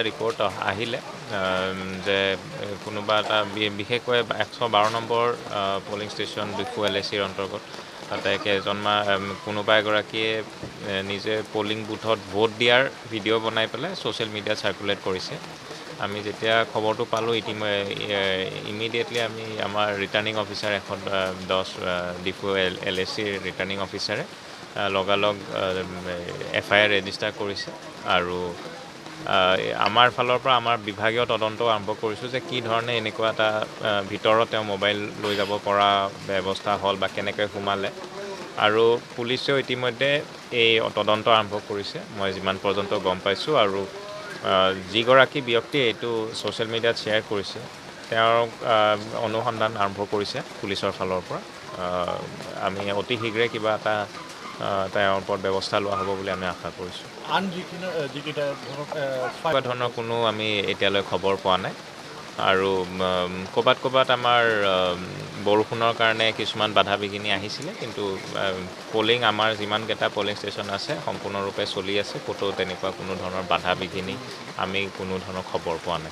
Report আহিলে যে কোনোবা এটা বিশেষকৈ 112 নম্বৰ পলিং ষ্টেচন ডিফু LACৰ অন্তৰ্গত তাতে কোনোবা এগৰাকীয়ে নিজে পলিং বুথত ভোট দিয়াৰ ভিডিঅ' বনাই পেলাই ছ'চিয়েল মিডিয়াত চাৰ্কুলেট কৰিছে। আমি যেতিয়া খবৰটো পালোঁ ইমিডিয়েটলি আমি আমাৰ ৰিটাৰ্ণিং অফিচাৰ 110 ডিফু LACৰ ৰিটাৰ্ণিং অফিচাৰে লগালগ FIR ৰেজিষ্টাৰ কৰিছে আৰু আমাৰ ফালৰ পৰা আমাৰ বিভাগীয় তদন্ত আৰম্ভ কৰিছোঁ যে কি ধৰণে এনেকুৱা এটা ভিতৰত তেওঁ মোবাইল লৈ যাব পৰা ব্যৱস্থা হ'ল বা কেনেকৈ সোমালে আৰু পুলিচেও ইতিমধ্যে এই তদন্ত আৰম্ভ কৰিছে মই যিমান পৰ্যন্ত গম পাইছোঁ আৰু যিগৰাকী ব্যক্তিয়ে এইটো ছ'চিয়েল মিডিয়াত শ্বেয়াৰ কৰিছে তেওঁক অনুসন্ধান আৰম্ভ কৰিছে পুলিচৰ ফালৰ পৰা আমি অতি শীঘ্ৰে কিবা এটা তেওঁৰ ওপৰত ব্যৱস্থা লোৱা হ'ব বুলি আমি আশা কৰিছোঁ। এনেকুৱা ধৰণৰ কোনো আমি এতিয়ালৈ খবৰ পোৱা নাই আৰু ক'ৰবাত আমাৰ বৰষুণৰ কাৰণে কিছুমান বাধা বিঘিনি আহিছিলে কিন্তু পলিং আমাৰ যিমানকেইটা পলিং ষ্টেচন আছে সম্পূৰ্ণৰূপে চলি আছে ক'তো তেনেকুৱা কোনো ধৰণৰ বাধা বিঘিনি আমি কোনো ধৰণৰ খবৰ পোৱা নাই।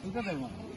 Itu